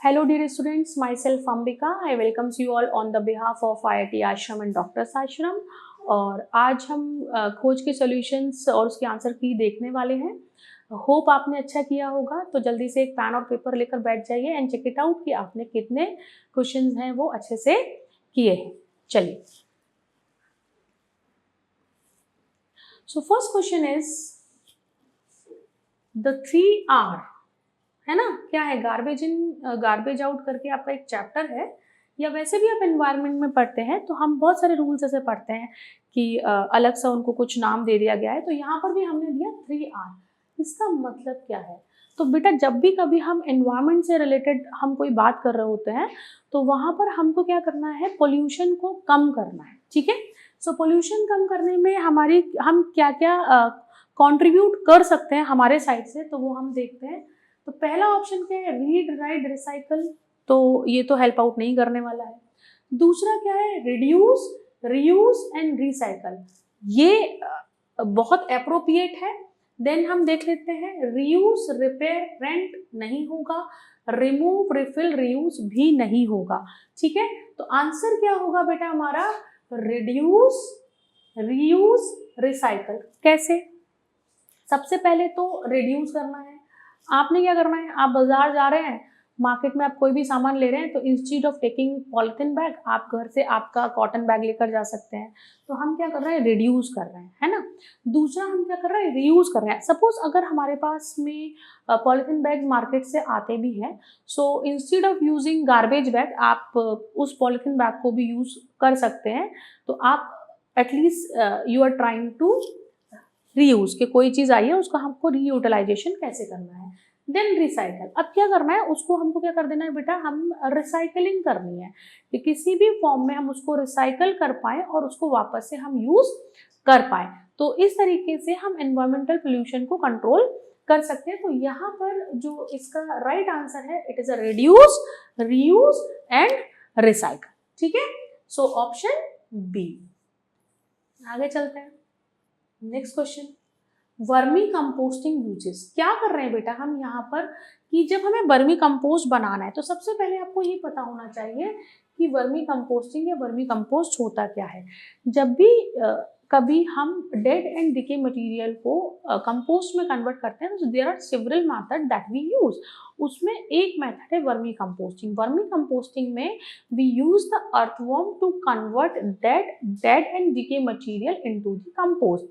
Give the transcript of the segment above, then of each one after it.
Hello dear students, myself Ambika. I welcome you all on the behalf of IIT Ashram and Doctors Ashram. और आज हम खोज के solutions और उसके आंसर की देखने वाले हैं। होप आपने अच्छा किया होगा, तो जल्दी से एक पेन और पेपर लेकर बैठ जाइए एंड चेक इट आउट कि आपने कितने क्वेश्चंस हैं वो अच्छे से किए हैं। चलिए, so first question is the 3R, है ना। क्या है? गार्बेज इन गार्बेज आउट करके आपका एक चैप्टर है, या वैसे भी आप एनवायरनमेंट में पढ़ते हैं तो हम बहुत सारे रूल्स ऐसे पढ़ते हैं कि अलग सा उनको कुछ नाम दे दिया गया है। तो यहाँ पर भी हमने दिया 3R। इसका मतलब क्या है? तो बेटा, जब भी कभी हम एनवायरनमेंट से रिलेटेड हम कोई बात कर रहे होते हैं तो वहाँ पर हमको क्या करना है? पोल्यूशन को कम करना है। ठीक है। सो पोल्यूशन कम करने में हम क्या क्या कॉन्ट्रीब्यूट कर सकते हैं हमारे साइड से, तो वो हम देखते हैं। तो पहला ऑप्शन क्या है? Read, right, recycle. तो ये तो हेल्प आउट नहीं करने वाला है। दूसरा क्या है? Reduce, reuse and recycle. ये बहुत अप्रोप्रिएट है। देन हम देख लेते हैं रीयूज, रिपेयर, रेंट नहीं होगा। रिमूव, रिफिल, रीयूज भी नहीं होगा। ठीक है। तो आंसर क्या होगा बेटा हमारा? Reduce, reuse, recycle. कैसे? सबसे पहले तो रिड्यूस करना है। आपने क्या करना है? आप बाजार जा रहे हैं, मार्केट में आप कोई भी सामान ले रहे हैं, तो instead of taking polythene bag, आप घर से आपका कॉटन बैग लेकर जा सकते हैं। तो हम क्या कर रहे हैं? रिड्यूस कर रहे हैं, है ना। दूसरा हम क्या कर रहे हैं? रीयूज कर रहे हैं। सपोज अगर हमारे पास में पॉलिथीन बैग मार्केट से आते भी हैं, so instead of using garbage bag आप उस पॉलिथीन बैग को भी यूज कर सकते हैं। तो आप at least you are trying to reuse, के कोई चीज आई है उसका हमको रीयूटिलाइजेशन कैसे करना है। Then recycle. अब क्या करना है? उसको हमको क्या कर देना है बेटा? हम रिसाइकलिंग करनी है कि किसी भी फॉर्म में हम उसको रिसाइकल कर पाए और उसको वापस से हम यूज कर पाए। तो इस तरीके से हम एनवायरमेंटल पोल्यूशन को कंट्रोल कर सकते हैं। तो यहाँ पर जो इसका राइट आंसर है, it is a reduce, reuse and recycle. ठीक है। So option B. आगे चलते हैं। Next question, vermicomposting uses. क्या कर रहे हैं बेटा हम यहाँ पर कि जब हमें वर्मी कंपोस्ट बनाना है तो सबसे पहले आपको ये पता होना चाहिए कि वर्मी कंपोस्टिंग या वर्मी कंपोस्ट होता क्या है। जब भी कभी हम डेड एंड डिके मटेरियल को कंपोस्ट में कन्वर्ट करते हैं तो there are several method that we use. उसमें एक मेथड है वर्मी कंपोस्टिंग। वर्मी कंपोस्टिंग में we use the earthworm to convert dead and decay material into the compost.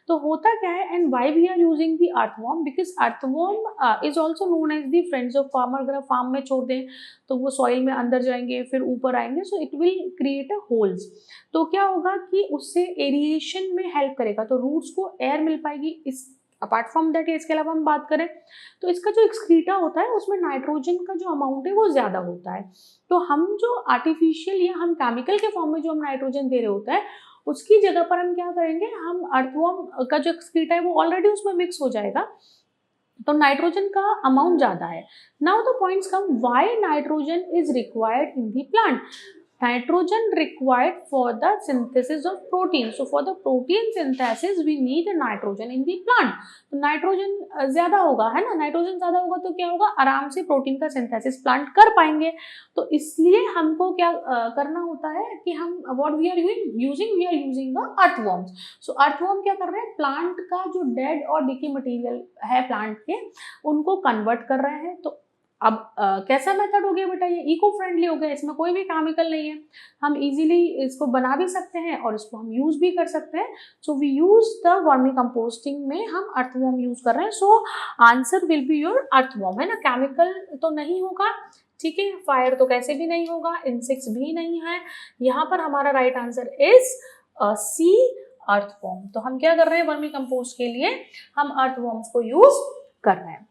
तो होता क्या है, and why we are using the earthworm? Because earthworm is also known as the friends of farmer. अगर आप farm में छोड़ दें तो वो सॉइल में अंदर जाएंगे, फिर ऊपर आएंगे, so it will create a holes. तो क्या होगा कि उससे एरिएशन में हेल्प करेगा, तो रूट्स को एयर मिल पाएगी। इस अपार्ट फ्रॉम दैट, इसके अलावा हम बात करें तो इसका जो एक्सक्रीटा होता है उसमें नाइट्रोजन का जो अमाउंट है वो ज़्यादा होता है। तो हम जो आर्टिफिशियल या हम केमिकल के फॉर्म में जो हम नाइट्रोजन दे रहे होता है उसकी जगह पर हम क्या करेंगे? हम अर्थवर्म का जो एक्सक्रीटा है वो ऑलरेडी उसमें मिक्स हो जाएगा, तो नाइट्रोजन का अमाउंट ज़्यादा है। Now the points come, why nitrogen is required in the plant? Nitrogen required for the synthesis of protein. So for the protein synthesis we need nitrogen in the plant. तो nitrogen ज़्यादा होगा, है ना। Nitrogen ज़्यादा होगा तो क्या होगा? आराम से प्रोटीन का सिंथेसिस प्लांट कर पाएंगे। तो इसलिए हमको क्या करना होता है कि हम what we are using the earthworms. So earthworm क्या कर रहे हैं? प्लांट का जो डेड और डिके मटेरियल है प्लांट के, उनको कन्वर्ट कर रहे हैं। तो अब कैसा मेथड हो गया बेटा? ये इको फ्रेंडली हो गया, इसमें कोई भी केमिकल नहीं है, हम इजीली इसको बना भी सकते हैं और इसको हम यूज भी कर सकते हैं। So we use the vermicomposting में हम अर्थवर्म यूज कर रहे हैं। So answer will be your earthworm, है ना। केमिकल तो नहीं होगा, ठीक है। फायर तो कैसे भी नहीं होगा, इंसेक्ट्स भी नहीं है। यहाँ पर हमारा right answer is C, earthworm. तो हम क्या कर रहे हैं? वर्मी कंपोस्ट के लिए हम अर्थवर्म्स को यूज कर रहे हैं।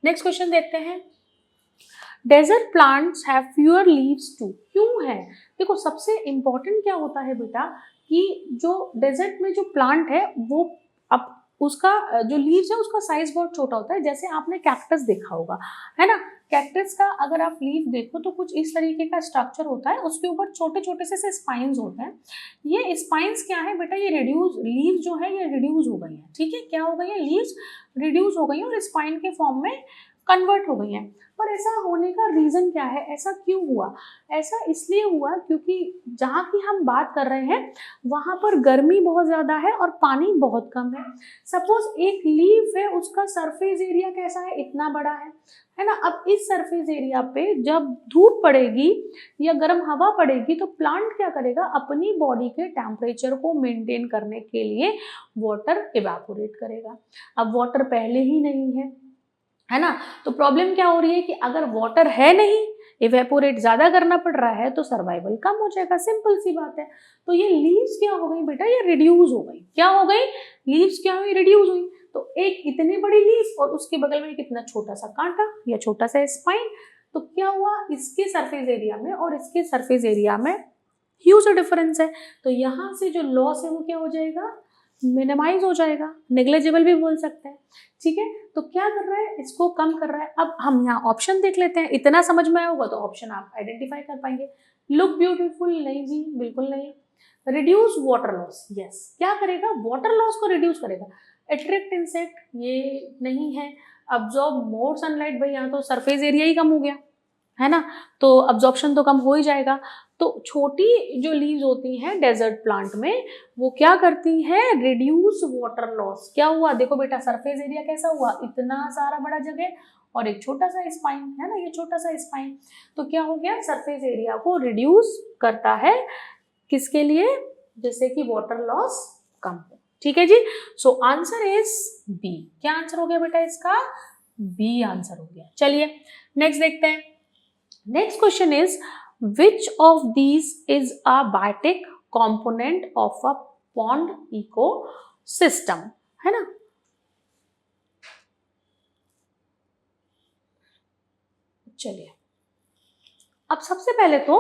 नेक्स्ट क्वेश्चन देखते हैं, desert plants have fewer leaves to. क्यों है? देखो, सबसे इंपॉर्टेंट क्या होता है बेटा कि जो डेजर्ट में जो प्लांट है वो अब उसका जो लीव्स है उसका साइज बहुत छोटा होता है। जैसे आपने कैक्टस देखा होगा, है ना। कैक्टस का अगर आप लीव देखो तो कुछ इस तरीके का स्ट्रक्चर होता है, उसके ऊपर छोटे छोटे से स्पाइन्स होते हैं। ये स्पाइन्स क्या है बेटा? ये रिड्यूस लीव जो है ये रिड्यूस हो गई है, ठीक है। क्या हो गई है? लीव्स रिड्यूस हो गई है और स्पाइन के फॉर्म में कन्वर्ट हो गई हैं। पर ऐसा होने का रीज़न क्या है, ऐसा क्यों हुआ? ऐसा इसलिए हुआ क्योंकि जहाँ की हम बात कर रहे हैं वहाँ पर गर्मी बहुत ज़्यादा है और पानी बहुत कम है। सपोज एक लीफ है, उसका सरफेस एरिया कैसा है, इतना बड़ा है ना। अब इस सरफेस एरिया पे जब धूप पड़ेगी या गर्म हवा पड़ेगी तो प्लांट क्या करेगा, अपनी बॉडी के टेम्परेचर को मेंटेन करने के लिए वाटर इवेपोरेट करेगा। अब वाटर पहले ही नहीं है ना, तो प्रॉब्लम क्या हो रही है कि अगर वाटर है नहीं, इवेपोरेट ज्यादा करना पड़ रहा है तो सर्वाइवल कम हो जाएगा, सिंपल सी बात है। तो ये लीव्स क्या हो गई बेटा, ये रिड्यूस हो गई। क्या हो गई, लीव्स क्या हुई, रिड्यूस हुई। तो एक इतनी बड़ी लीफ और उसके बगल में कितना छोटा सा कांटा या छोटा सा स्पाइन, तो क्या हुआ, इसके सरफेस एरिया में और इसके सरफेस एरिया में ह्यूज डिफरेंस है। तो यहाँ से जो लॉस है वो क्या हो जाएगा, मिनिमाइज हो जाएगा, नेग्लेजिबल भी बोल सकते हैं। ठीक है, तो क्या कर रहा है, इसको कम कर रहा है। अब हम यहाँ ऑप्शन देख लेते हैं, इतना समझ में आया होगा तो ऑप्शन आप आइडेंटिफाई कर पाएंगे। लुक ब्यूटीफुल, नहीं जी, बिल्कुल नहीं। रिड्यूस वाटर लॉस, यस, क्या करेगा, वाटर लॉस को रिड्यूस करेगा। अट्रैक्ट इंसेक्ट, ये नहीं है। अब्जॉर्ब मोर सनलाइट, भाई यहाँ तो सरफेस एरिया ही कम हो गया है ना, तो अब्जॉर्प्शन तो कम हो ही जाएगा। तो छोटी जो लीव्स होती हैं डेजर्ट प्लांट में, वो क्या करती हैं, रिड्यूस वाटर लॉस। क्या हुआ, देखो बेटा, सरफेस एरिया कैसा हुआ, इतना सारा बड़ा जगह और एक छोटा सा स्पाइन है ना, ये छोटा सा स्पाइन, तो क्या हो गया, सरफेस एरिया को रिड्यूस करता है, किसके लिए, जैसे कि वाटर लॉस कम हो। ठीक है जी, सो आंसर इज बी। क्या आंसर हो गया बेटा इसका, बी आंसर हो गया। चलिए नेक्स्ट देखते हैं। Next question is which of these is a biotic component of a pond ecosystem, है ना। चलिए, अब सबसे पहले तो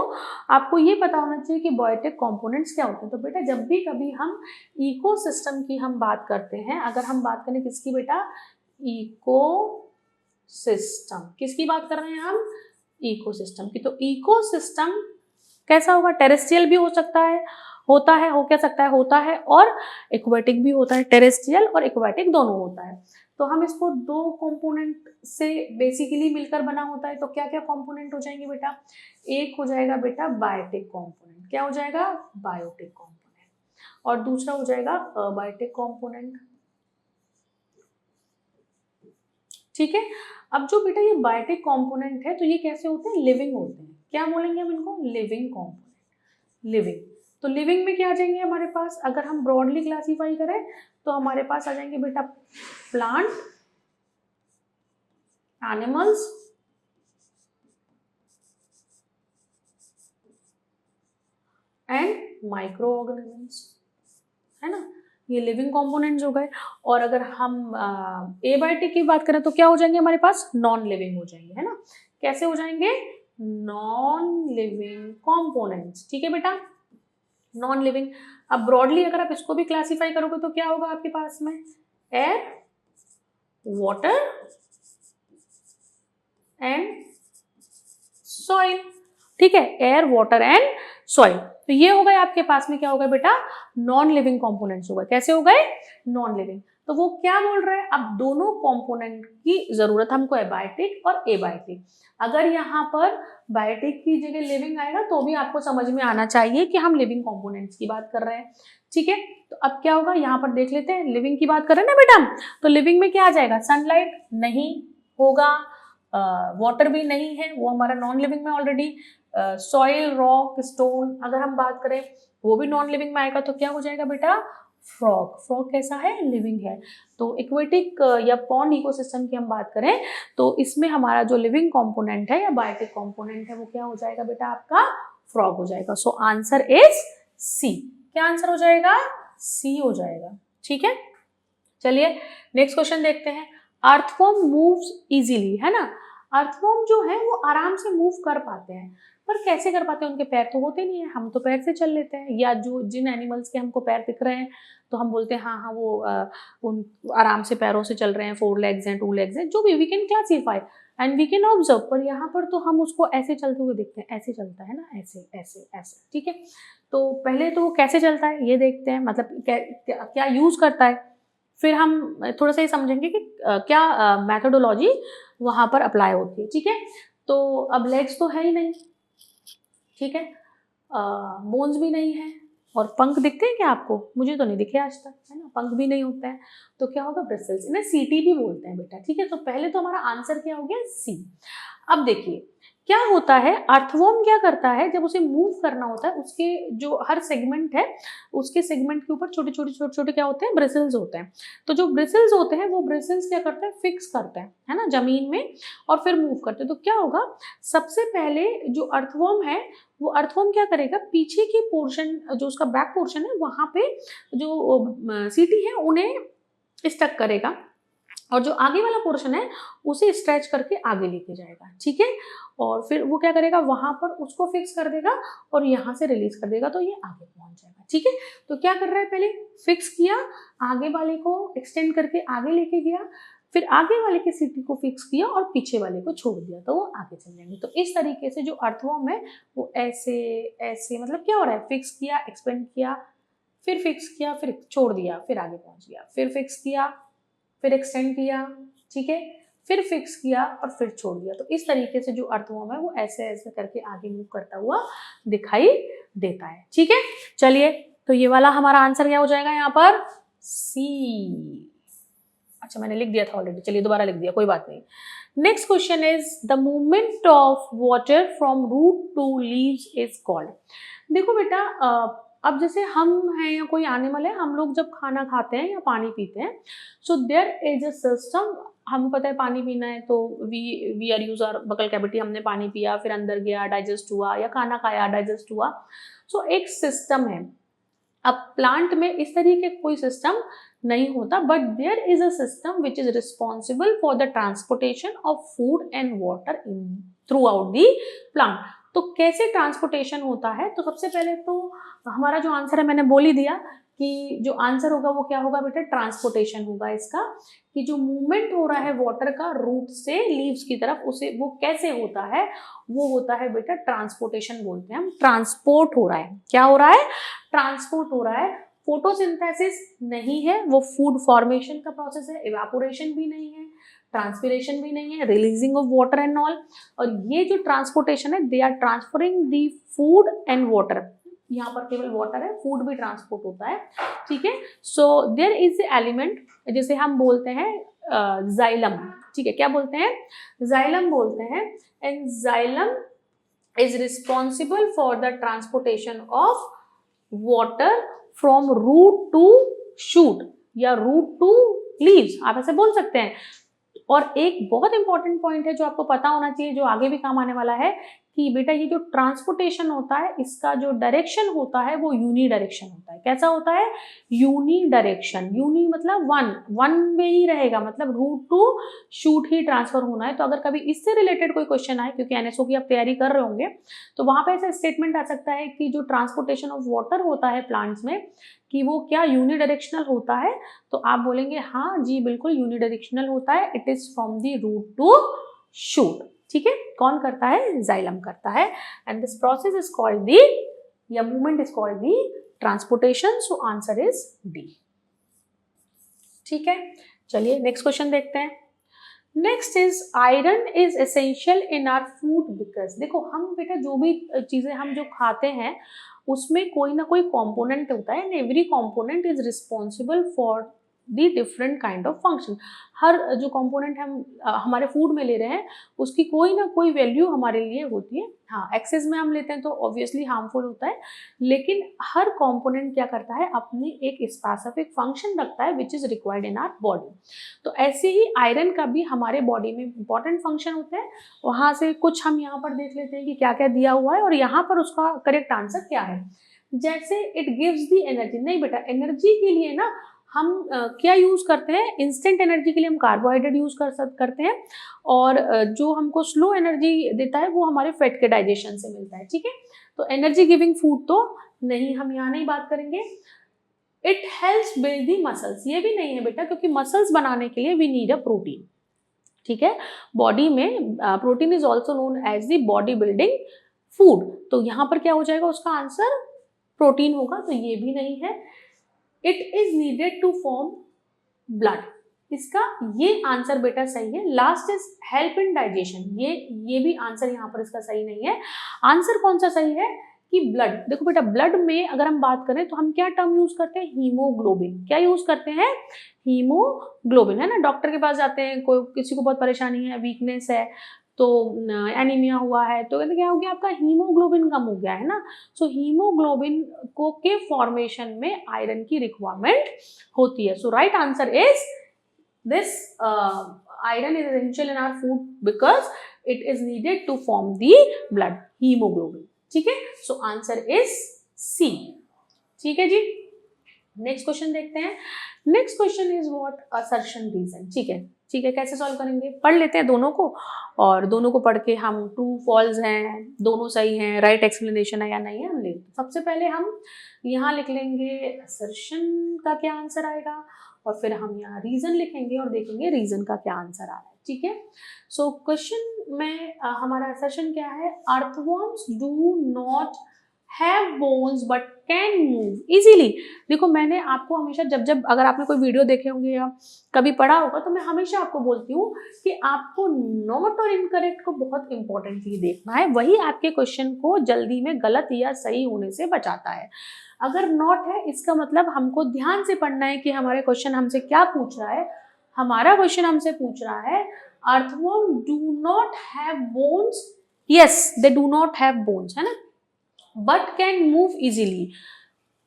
आपको ये पता होना चाहिए कि बायोटिक कंपोनेंट्स क्या होते हैं। तो बेटा जब भी कभी हम इकोसिस्टम की हम बात करते हैं, अगर हम बात करें किसकी बेटा, इकोसिस्टम, किसकी बात कर रहे हैं हम, इकोसिस्टम की। तो इकोसिस्टम कैसा होगा, टेरेस्ट्रियल भी हो सकता है, होता है, हो क्या सकता है, होता है, और एक्वेटिक भी होता है, टेरेस्ट्रियल और एक्वेटिक दोनों होता है। तो हम इसको दो कंपोनेंट से बेसिकली मिलकर बना होता है। तो क्या क्या कंपोनेंट हो जाएंगे बेटा, एक हो जाएगा बेटा बायोटिक कंपोनेंट, क्या हो जाएगा, बायोटिक कंपोनेंट, और दूसरा हो जाएगा अबायोटिक कंपोनेंट। ठीक है, अब जो बेटा ये बायोटिक कंपोनेंट है तो ये कैसे होते हैं, लिविंग होते हैं। क्या बोलेंगे हम इनको, लिविंग कंपोनेंट, लिविंग। तो लिविंग में क्या आ जाएंगे हमारे पास, अगर हम ब्रॉडली क्लासीफाई करें तो हमारे पास आ जाएंगे बेटा plant, animals, and micro organisms, है ना, ये लिविंग कंपोनेंट्स हो गए। और अगर हम एबायोटिक की बात करें तो क्या हो जाएंगे हमारे पास, नॉन लिविंग हो जाएंगे, है ना। कैसे हो जाएंगे, नॉन लिविंग कंपोनेंट्स। ठीक है बेटा, नॉन लिविंग। अब ब्रॉडली अगर आप इसको भी क्लासीफाई करोगे तो क्या होगा आपके पास में, एयर, वाटर एंड सॉइल। ठीक है, एयर, वाटर एंड सॉइल। तो ये हो गए आपके पास में, क्या हो गए बेटा, नॉन लिविंग कंपोनेंट्स हो गए। कैसे हो गए, नॉन लिविंग। तो वो क्या बोल रहा है, अब दोनों कंपोनेंट की जरूरत हमको है, बायोटिक और एबायोटिक। अगर यहाँ पर बायोटिक की जगह लिविंग आएगा तो भी आपको समझ में आना चाहिए कि हम लिविंग कंपोनेंट्स की बात कर रहे हैं। ठीक है, तो अब क्या होगा, यहाँ पर देख लेते हैं, लिविंग की बात कर रहे हैं ना बेटा, तो लिविंग में क्या आ जाएगा, सनलाइट नहीं होगा, वाटर भी नहीं है, वो हमारा नॉन लिविंग में ऑलरेडी, सॉइल, रॉक, स्टोन अगर हम बात करें वो भी नॉन लिविंग में आएगा। तो क्या हो जाएगा बेटा, फ्रॉग। फ्रॉग कैसा है, लिविंग है। तो एक्वेटिक या पॉन्ड इकोसिस्टम की हम बात करें तो इसमें हमारा जो लिविंग कंपोनेंट है या बायोटिक कंपोनेंट है वो क्या हो जाएगा बेटा, आपका फ्रॉग हो जाएगा। So answer is C. क्या आंसर हो जाएगा, सी हो जाएगा। ठीक है, चलिए नेक्स्ट क्वेश्चन देखते हैं। अर्थवॉर्म मूव्स इजीली, है ना। अर्थवॉर्म जो है वो आराम से मूव कर पाते हैं, पर कैसे कर पाते हैं, उनके पैर तो होते नहीं है, हम तो पैर से चल लेते हैं। या जो जिन एनिमल्स के हमको पैर दिख रहे हैं तो हम बोलते हैं हाँ हाँ वो उन आराम से पैरों से चल रहे हैं, 4 legs हैं, 2 legs हैं, जो भी we can classify and we can observe. पर यहाँ पर तो हम उसको ऐसे चलते हुए देखते हैं, ऐसे चलता है ना, ऐसे ऐसे ऐसे। ठीक है, तो पहले तो वो कैसे चलता है ये देखते हैं, मतलब क्या यूज करता है, फिर हम थोड़ा सा ये समझेंगे कि क्या मैथोडोलॉजी वहां पर अप्लाई होती है, ठीक है। तो अब लेग्स तो है ही नहीं, ठीक है, बोन्स भी नहीं है, और पंख दिखते हैं क्या आपको? मुझे तो नहीं दिखे आज तक, है ना, पंख भी नहीं होते हैं, तो क्या होगा? ब्रिसल्स, इन्हें सीटी भी बोलते हैं बेटा, ठीक है। तो पहले तो हमारा आंसर क्या हो गया? सी। अब देखिए क्या होता है, अर्थवर्म क्या करता है, जब उसे मूव करना होता है, उसके जो हर सेगमेंट है, उसके सेगमेंट के ऊपर छोटे छोटे क्या होते हैं? ब्रिसल्स होते हैं। तो जो ब्रिसल्स होते हैं वो ब्रिसल्स क्या करते हैं? फिक्स करते हैं, है ना, जमीन में, और फिर मूव करते हैं। तो क्या होगा, सबसे पहले जो अर्थवर्म है, वो अर्थवर्म क्या करेगा, पीछे की पोर्शन, जो उसका बैक पोर्शन है, वहां पे जो सीटी है उन्हें स्टक करेगा, और जो आगे वाला पोर्शन है उसे स्ट्रेच करके आगे लेके जाएगा, ठीक है। और फिर वो क्या करेगा, वहां पर उसको फिक्स कर देगा और यहाँ से रिलीज कर देगा, तो ये आगे पहुंच जाएगा, ठीक है। तो क्या कर रहा है, पहले फिक्स किया, आगे वाले को एक्सटेंड करके आगे लेके गया, फिर आगे वाले की सीटी को फिक्स किया और पीछे वाले को छोड़ दिया, तो वो आगे चल जाएंगे। तो इस तरीके से जो अर्थवर्म है वो ऐसे ऐसे, मतलब क्या हो रहा है, फिक्स किया, एक्सपेंड किया, फिर फिक्स किया, फिर छोड़ दिया, फिर आगे पहुंच गया, फिर फिक्स किया, फिर एक्सटेंड किया, ठीक है, फिर फिक्स किया और फिर छोड़ दिया। तो इस तरीके से जो अर्थवर्म है वो ऐसे ऐसे करके आगे मूव करता हुआ दिखाई देता है, ठीक है। चलिए, तो ये वाला हमारा आंसर क्या हो जाएगा यहाँ पर? सी। अच्छा, मैंने लिख दिया था ऑलरेडी, चलिए दोबारा लिख दिया, कोई बात नहीं। Next question is the movement of water from root to leaves is called. देखो बेटा, अब जैसे हम हैं या कोई एनिमल है, हम लोग जब खाना खाते हैं या पानी पीते हैं, so there is a system, हमें पता है पानी पीना है, तो we are use our buccal cavity, हमने पानी पिया, फिर अंदर गया, डाइजेस्ट हुआ, या खाना खाया, डाइजेस्ट हुआ। सो एक सिस्टम है। अब प्लांट में इस तरीके कोई सिस्टम नहीं होता, but there is a system which is responsible for the transportation of food and water in throughout the plant. तो कैसे ट्रांसपोर्टेशन होता है? तो सबसे पहले तो हमारा जो आंसर है मैंने बोल ही दिया कि जो आंसर होगा वो क्या होगा बेटा? ट्रांसपोर्टेशन होगा इसका, कि जो मूवमेंट हो रहा है वाटर का रूट से लीव्स की तरफ, उसे वो कैसे होता है? वो होता है बेटा ट्रांसपोर्टेशन बोलते हैं हम। ट्रांसपोर्ट हो रहा है, क्या हो रहा है? ट्रांसपोर्ट हो रहा है। फोटोसिंथेसिस नहीं है, वो फूड फॉर्मेशन का प्रोसेस है। इवेपोरेशन भी नहीं है, ट्रांसपिरेशन भी नहीं है, releasing of water and all. और ये जो ट्रांसपोर्टेशन है, they are transferring the food and water. यहाँ पर केवल वाटर है, फूड भी ट्रांसपोर्ट होता है, ठीक है। सो देयर इज एलिमेंट जिसे हम बोलते हैं जाइलम, ठीक है। क्या बोलते हैं? जाइलम बोलते हैं। And xylem is responsible for the transportation of water from root to shoot या root to leaves, आप ऐसे बोल सकते हैं। और एक बहुत इंपॉर्टेंट पॉइंट है जो आपको पता होना चाहिए, जो आगे भी काम आने वाला है, कि बेटा ये जो ट्रांसपोर्टेशन होता है, इसका जो डायरेक्शन होता है वो यूनी डायरेक्शन होता है। कैसा होता है? Unidirection. यूनी मतलब वन वे ही रहेगा, मतलब रूट टू शूट ही ट्रांसफर होना है। तो अगर कभी इससे रिलेटेड कोई क्वेश्चन आए, क्योंकि एनएसओ की आप तैयारी कर रहे होंगे, तो वहां पे ऐसा स्टेटमेंट आ सकता है कि जो ट्रांसपोर्टेशन ऑफ वाटर होता है प्लांट्स में, कि वो क्या यूनी डायरेक्शनल होता है? तो आप बोलेंगे हाँ जी बिल्कुल यूनी डायरेक्शनल होता है, it is from the root to shoot, ठीक है। कौन करता है? जाइलम करता है। And this process is called the, या movement is called the transportation. So answer is D, ठीक है। चलिए नेक्स्ट क्वेश्चन देखते हैं। Next is iron is essential in our food because. देखो हम बेटा जो भी चीजें हम जो खाते हैं उसमें कोई ना कोई कंपोनेंट होता है, and every component is responsible for the different kind of function. हर जो कंपोनेंट हम हमारे फूड में ले रहे हैं उसकी कोई ना कोई वैल्यू हमारे लिए होती है। हाँ, एक्सेस में हम लेते हैं तो ऑब्वियसली हार्मफुल होता है, लेकिन हर कंपोनेंट क्या करता है? अपनी एक स्पेसिफिक फंक्शन रखता है which is required in our body. तो ऐसे ही आयरन का भी हमारे बॉडी में इंपॉर्टेंट फंक्शन होते हैं। वहां से कुछ हम यहाँ पर देख लेते हैं कि क्या क्या दिया हुआ है और यहाँ पर उसका करेक्ट आंसर क्या है। जैसे इट गिव्स दी एनर्जी। नहीं बेटा, एनर्जी के लिए ना हम क्या यूज करते हैं? इंस्टेंट एनर्जी के लिए हम कार्बोहाइड्रेट यूज करते हैं, और जो हमको स्लो एनर्जी देता है वो हमारे फैट के डाइजेशन से मिलता है, ठीक है। तो एनर्जी गिविंग फूड तो नहीं, हम यहाँ नहीं बात करेंगे। It helps build the muscles, ये भी नहीं है बेटा, क्योंकि मसल्स बनाने के लिए वी नीड अ प्रोटीन, ठीक है। बॉडी में protein is also known as the body building food. तो यहाँ पर क्या हो जाएगा? उसका आंसर प्रोटीन होगा, तो ये भी नहीं है। It is needed to form blood, इसका ये आंसर बेटा सही है। Last is help in digestion, ये भी आंसर यहाँ पर इसका सही नहीं है। आंसर कौन सा सही है कि ब्लड। देखो बेटा, ब्लड में अगर हम बात करें तो हम क्या टर्म यूज करते हैं, हीमोग्लोबिन। क्या यूज करते हैं, हीमोग्लोबिन, है ना। डॉक्टर के पास जाते हैं, कोई किसी को बहुत परेशानी है, वीकनेस है, तो एनीमिया हुआ है, तो क्या हो गया, आपका हीमोग्लोबिन कम हो गया है ना। सो हीमोग्लोबिन को के फॉर्मेशन में आयरन की रिक्वायरमेंट होती है। So right answer is this iron is essential in our food because it is needed to form the blood, hemoglobin। ठीक है, so answer is C। ठीक है जी, नेक्स्ट क्वेश्चन देखते हैं। Next question is what assertion reason. ठीक है, ठीक है, कैसे सॉल्व करेंगे, पढ़ लेते हैं दोनों को, और दोनों को पढ़ के हम ट्रू फॉल्स हैं, दोनों सही हैं, राइट एक्सप्लेनेशन है या नहीं है, हम ले। सबसे पहले हम यहाँ लिख लेंगे असर्शन का क्या आंसर आएगा, और फिर हम यहाँ रीजन लिखेंगे और देखेंगे रीजन का क्या आंसर आ रहा है। ठीक है, सो क्वेश्चन में हमारा असर्शन क्या है, earthworms do not have bones but can move easily. देखो, मैंने आपको हमेशा जब अगर आपने कोई वीडियो देखे होंगे या कभी पढ़ा होगा, तो मैं हमेशा आपको बोलती हूँ कि आपको नॉट और इनकरेक्ट को बहुत इंपॉर्टेंटली देखना है, वही आपके क्वेश्चन को जल्दी में गलत या सही होने से बचाता है। अगर नॉट है, इसका मतलब हमको ध्यान से पढ़ना है कि हमारे क्वेश्चन हमसे क्या पूछ रहा है। हमारा क्वेश्चन हमसे पूछ रहा है earthworm do not have bones, yes they do not have bones, है ना, but can move easily.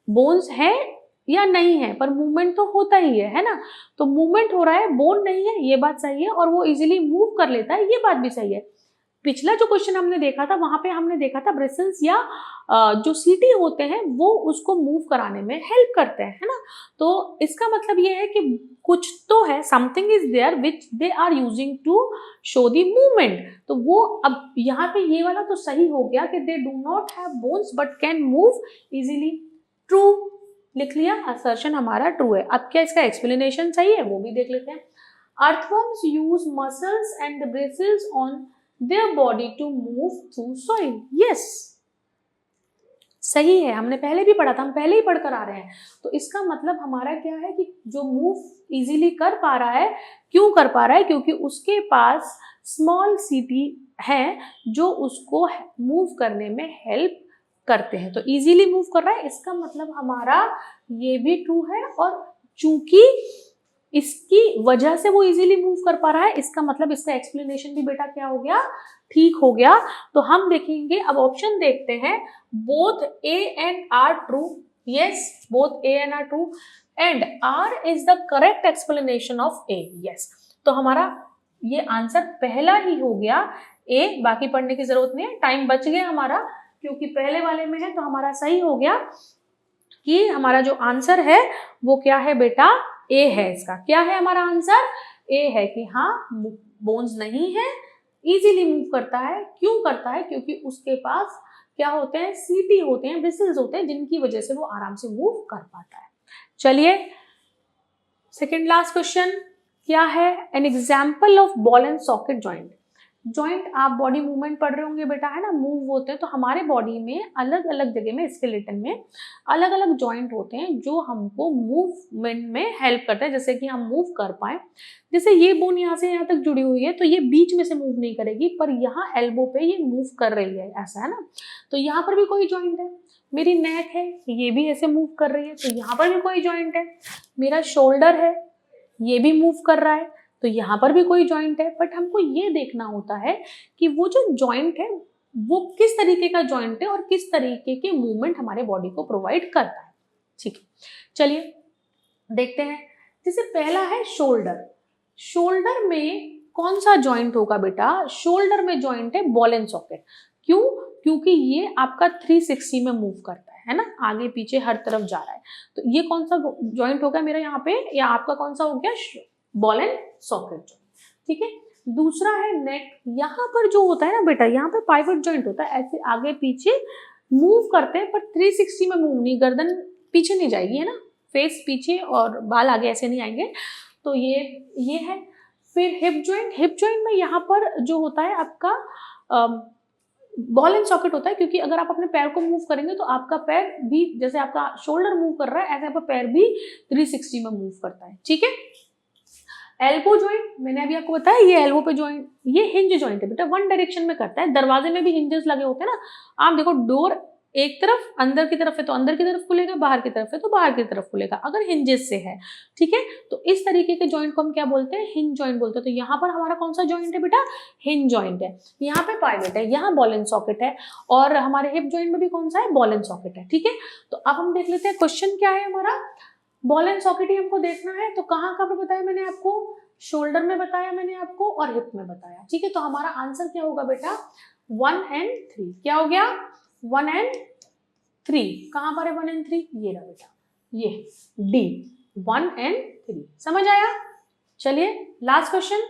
Bones है या नहीं है, पर मूवमेंट तो होता ही है ना। तो मूवमेंट हो रहा है, बोन नहीं है, ये बात सही है, और वो इजीली मूव कर लेता है, ये बात भी सही है। पिछला जो क्वेश्चन हमने देखा था, वहां पे हमने देखा था ब्रिसल्स या जो सीटी होते हैं वो उसको मूव कराने में हेल्प करते हैं, है ना। तो इसका मतलब ये है कि कुछ तो है, something is there which they are using to show the movement. तो वो अब यहाँ पे ये वाला तो सही हो गया कि they do not have bones but can move easily, true लिख लिया, असर्शन हमारा ट्रू है। अब क्या इसका एक्सप्लेनेशन सही है, वो भी देख लेते हैं। Earthworms use muscles and the bristles on their body to move through soil, yes सही है, हमने पहले भी पढ़ा था, हम पहले ही पढ़कर आ रहे हैं। तो इसका मतलब हमारा क्या है कि जो मूव इजीली कर पा रहा है, क्यों कर पा रहा है, क्योंकि उसके पास स्मॉल सीटी है जो उसको मूव करने में हेल्प करते हैं। तो इजीली मूव कर रहा है, इसका मतलब हमारा ये भी ट्रू है, और चूंकि इसकी वजह से वो इजीली मूव कर पा रहा है, इसका मतलब इसका एक्सप्लेनेशन भी बेटा क्या हो गया, ठीक हो गया। तो हम देखेंगे, अब ऑप्शन देखते हैं, both A and R true, yes both A and R true, and R is the correct explanation of A, yes. तो हमारा ये आंसर पहला ही हो गया ए, बाकी पढ़ने की जरूरत नहीं है, टाइम बच गया हमारा, क्योंकि पहले वाले में है, तो हमारा सही हो गया कि हमारा जो आंसर है वो क्या है बेटा, ए है। इसका क्या है हमारा आंसर, ए है कि हाँ बोन्स नहीं है, इजीली मूव करता है। क्यों करता है, क्योंकि उसके पास क्या होते हैं, सीटी होते हैं, ब्रिसल्स होते हैं, जिनकी वजह से वो आराम से मूव कर पाता है। चलिए सेकेंड लास्ट क्वेश्चन क्या है, an example of ball and socket joint. Joint आप बॉडी मूवमेंट पढ़ रहे होंगे बेटा, है ना, मूव होते हैं। तो हमारे बॉडी में अलग अलग जगह में, स्केलेटन में अलग अलग जॉइंट होते हैं जो हमको मूवमेंट में हेल्प करते हैं, जैसे कि हम मूव कर पाए। जैसे ये बोन यहाँ से यहाँ तक जुड़ी हुई है, तो ये बीच में से मूव नहीं करेगी, पर यहाँ एल्बो पे ये मूव कर रही है, ऐसा है ना। तो यहाँ पर भी कोई जॉइंट है, मेरी नेक है, ये भी ऐसे मूव कर रही है, तो यहाँ पर भी कोई जॉइंट है। मेरा शोल्डर है, ये भी मूव कर रहा है, तो यहाँ पर भी कोई जॉइंट है। बट हमको ये देखना होता है कि वो जो जॉइंट है वो किस तरीके का जॉइंट है और किस तरीके के मूवमेंट हमारे बॉडी को प्रोवाइड करता है। ठीक है, चलिए देखते हैं। जैसे पहला है शोल्डर। शोल्डर में कौन सा जॉइंट होगा बेटा, शोल्डर में जॉइंट है बॉल एंड सॉकेट। क्यों, क्योंकि ये आपका 360 में मूव करता है ना, आगे पीछे हर तरफ जा रहा है। तो ये कौन सा जॉइंट होगा मेरा यहाँ पे, या आपका कौन सा हो गया, बॉल एंड सॉकेट जॉइंट। ठीक है, दूसरा है नेक। यहाँ पर जो होता है ना बेटा, यहाँ पे पाइवट जॉइंट होता है, ऐसे आगे पीछे मूव करते हैं, पर 360 में मूव नहीं, गर्दन पीछे नहीं जाएगी, है ना, फेस पीछे और बाल आगे ऐसे नहीं आएंगे। तो ये है। फिर हिप जॉइंट। हिप जॉइंट में यहाँ पर जो होता है आपका बॉल एंड सॉकेट होता है, क्योंकि अगर आप अपने पैर को मूव करेंगे तो आपका पैर भी, जैसे आपका शोल्डर मूव कर रहा है, ऐसे आपका पैर भी 360 में मूव करता है। ठीक है, एल्बो जॉइंट, मैंने अभी आपको बताया ये एल्बो पे जॉइंट, ये हिंज जॉइंट है बेटा, वन डायरेक्शन में करता है। दरवाजे में भी हिंजेस लगे होते हैं ना, आप देखो डोर एक तरफ अंदर की तरफ है तो अंदर की तरफ खुलेगा, बाहर की तरफ है तो बाहर की तरफ खुलेगा, अगर हिंजेस से है, ठीक है। तो इस तरीके के जॉइंट को हम क्या बोलते हैं, हिंज जॉइंट बोलते हैं। तो यहाँ पर हमारा कौन सा जॉइंट है बेटा, हिंज जॉइंट है। यहाँ पे पाइवट है, यहाँ बॉल एंड सॉकेट है, और हमारे हिप जॉइंट में भी कौन सा है, बॉल एंड सॉकेट है, ठीक है। तो अब हम देख लेते हैं क्वेश्चन क्या है हमारा, बॉल एंड सॉकेट ही हमको देखना है। तो कहाँ कहाँ पे बताया मैंने आपको, शोल्डर में बताया मैंने आपको और हिप में बताया, ठीक है। तो हमारा आंसर क्या होगा बेटा, 1 and 3, क्या हो गया 1 and 3, कहां पर है 1 and 3, ये रहा बेटा, ये डी 1 and 3, समझ आया। चलिए लास्ट क्वेश्चन,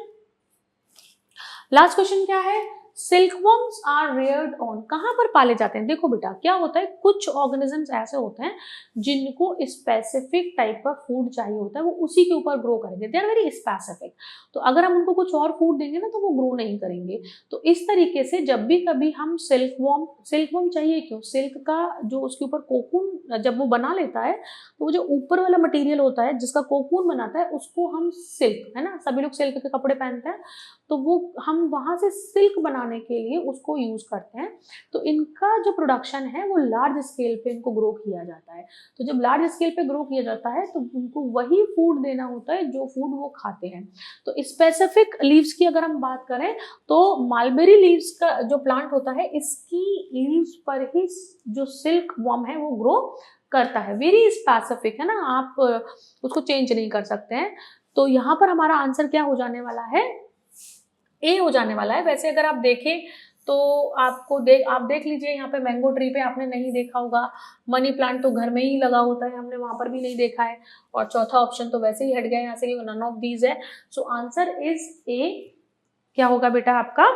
लास्ट क्वेश्चन क्या है, सिल्कवर्म्स आर रेयर्ड ऑन, कहां पर पाले जाते हैं। देखो बेटा क्या होता है, कुछ ऑर्गेनिजम्स ऐसे होते हैं जिनको स्पेसिफिक टाइप का फूड चाहिए होता है, वो उसी के ऊपर ग्रो करेंगे, दे आर वेरी स्पेसिफिक। तो अगर हम उनको कुछ और फूड देंगे ना तो वो ग्रो नहीं करेंगे। तो इस तरीके से जब भी कभी हम सिल्कवर्म चाहिए क्यों, सिल्क का जो उसके ऊपर कोकून जब वो बना लेता है तो वो जो ऊपर वाला मटेरियल होता है जिसका कोकून बनाता है उसको हम सिल्क, है ना, सभी लोग सिल्क के कपड़े पहनते हैं, तो वो हम वहां से सिल्क बनाने के लिए उसको यूज करते हैं। तो इनका जो प्रोडक्शन है वो लार्ज स्केल पे इनको ग्रो किया जाता है। तो जब लार्ज स्केल पे ग्रो किया जाता है तो उनको वही फूड देना होता है जो फूड वो खाते हैं। तो स्पेसिफिक लीव्स की अगर हम बात करें तो मालबेरी लीव्स का जो प्लांट होता है इसकी लीव्स पर ही जो सिल्क वर्म है वो ग्रो करता है, वेरी स्पेसिफिक है ना, आप उसको चेंज नहीं कर सकते हैं। तो यहाँ पर हमारा आंसर क्या हो जाने वाला है, ए हो जाने वाला है। वैसे अगर आप देखें तो आप देख लीजिए, यहाँ पे मैंगो ट्री पे आपने नहीं देखा होगा, मनी प्लांट तो घर में ही लगा होता है, हमने वहां पर भी नहीं देखा है, और चौथा ऑप्शन तो वैसे ही हट गया यहाँ से, नन ऑफ दीज है। सो आंसर इज ए, क्या होगा बेटा आपका,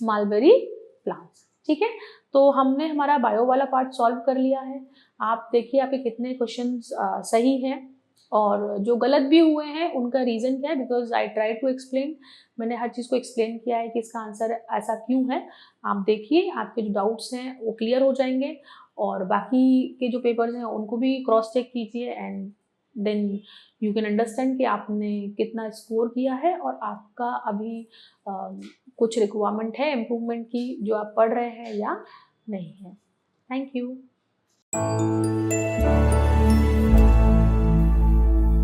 मालबेरी प्लांट्स, ठीक है। तो हमने हमारा बायो वाला पार्ट सॉल्व कर लिया है। आप देखिए आपके कितने क्वेश्चंस सही हैं, और जो गलत भी हुए हैं उनका रीज़न क्या है, because I try to explain, मैंने हर चीज़ को एक्सप्लेन किया है कि इसका आंसर ऐसा क्यों है। आप देखिए आपके जो डाउट्स हैं वो क्लियर हो जाएंगे, और बाकी के जो पेपर्स हैं उनको भी क्रॉस चेक कीजिए, and then you can understand कि आपने कितना स्कोर किया है, और आपका अभी कुछ रिक्वायरमेंट है इम्प्रूवमेंट की जो आप पढ़ रहे हैं या नहीं है। Thank you.